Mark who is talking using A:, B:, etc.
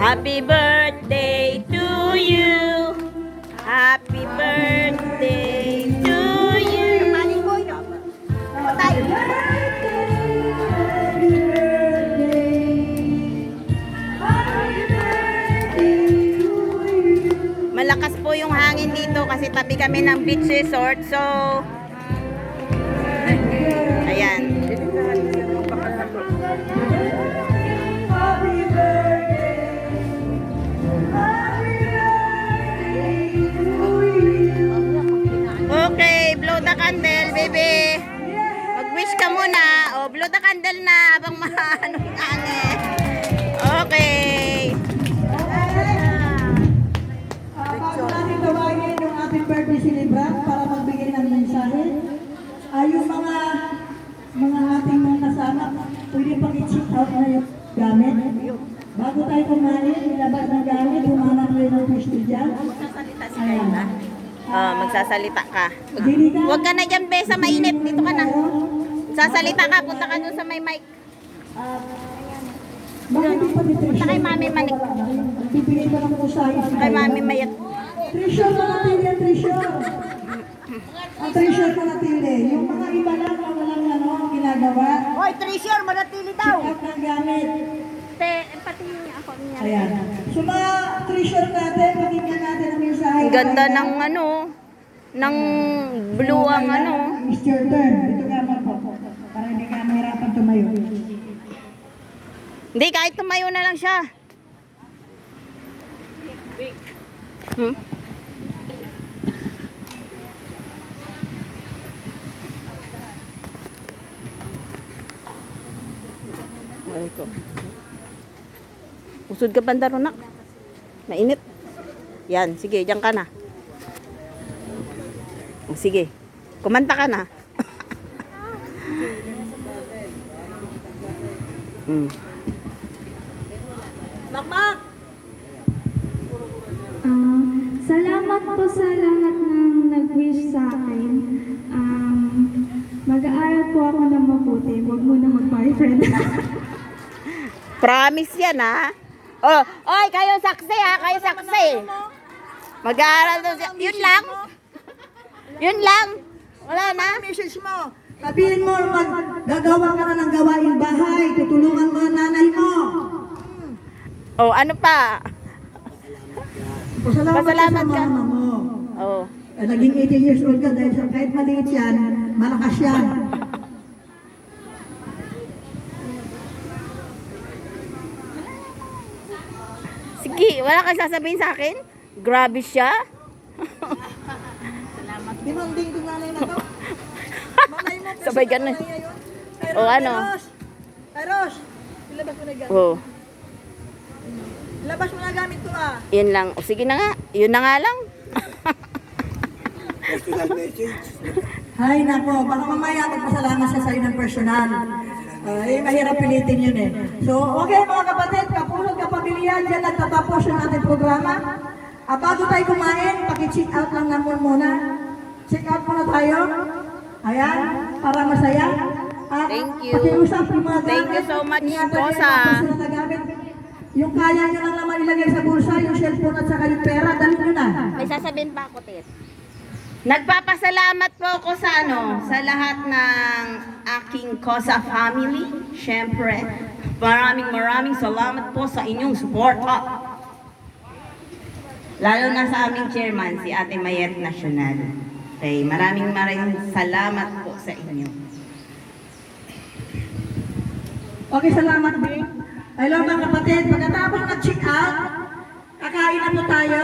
A: Happy birthday to you. Happy birthday to you. Malakas po yung hangin dito kasi tabi kami ng beach resort. So, ayan. Okay, blow the candle, baby. Mag-wish ka muna. O, blow the candle na habang maano yung hangin. Okay.
B: Bago natin gawin yung ating birthday celebrant para magbigay ng mensahe, yung mga ating mga kasama, pwede pang i-check out na yung gamit. Bago tayo kumain, ilabas ng gamit, humanap rin ng pwesto dyan.
A: Magsasalita ka. Huwag ka na dyan, be, sa mainit. Dito ka na. Sasalita ka, punta ka dun sa may mic.
B: Bakit di pa
A: Punta kay Mami Manik.
B: bibigay pa ng usahin?
A: Kay Mami Mayat.
B: Treasure na natin yan, treasure. Ang treasure na natin yung mga iba lang na walang ginagawa.
A: Hoy, treasure, manatili daw.
B: Check out ng gamit.
A: Pati ako niya.
B: Ayan. So mga treasure natin, pakinggan natin ang mensahe.
A: Ang ganda ng ng blue ang
B: It's your turn. Dito ka po. Para hindi ka mahirapan tumayo.
A: Hindi, kahit tumayo na lang siya. Hmm? Ay ko. Usod ka banda ron, nak. Mainit. Yan, sige, diyan ka na. Sige. Kumanta ka na. Makmak!
C: Salamat po sa lahat ng nag-wish sa akin. Mag-aaral po ako ng mabuti. Huwag muna mag-boyfriend.
A: Promise yan, ha? Oh, oy, kayo saksi, ha? Kayo saksi. Mag-aaral daw siya. Yun lang? Yun lang? Wala na?
B: Message mo. Sabihin mo, gagawa ka na ng gawain bahay. Tutulungan mo ang nanay mo.
A: Oh, ano pa? Pasalamat ka.
B: Mama mo.
A: Oh.
B: Naging 18 years old ka dahil kahit maliit yan, malakas yan.
A: Sige, wala kang sasabihin sa akin? Grabe siya.
B: Pinunding din nanay na to. Mamay mo.
A: Sabay ganun. O ano?
B: Eros, ilabas mo na gamit.
A: Oh,
B: Ilabas mo na gamit to
A: yun lang. O sige na nga. Yun na nga lang.
B: Hay nako, baka mamaya magpasalamat siya sa'yo ng personal. Mahirap pilitin yun eh. So, okay mga kapatid, kapulog kapamilya, dyan nagtatapos yung ating programa. Bago tayo kumain, paki-check out lang naman muna. Check out muna tayo. Ayan, para masaya. At
A: Thank you.
B: pakiusap yung mga
A: Thank you
B: gamit.
A: so much,
B: Ingatan
A: Kosa.
B: niyo yung mga personal na gamit. Yung kaya nyo lang naman ilagay sa bulsa, yung cellphone at saka yung pera, dalhin nyo na.
A: May sasabihin pa ako, Tit. Nagpapasalamat po ako sa sa lahat ng aking Kosa family. Siyempre, maraming salamat po sa inyong suporta. Lalo na sa aming chairman, si Ate Mayet Nacional. Okay, maraming salamat po sa inyo.
B: Okay, salamat din. Hello mga kapatid, pagkatapos mag-check out, kakain na po tayo.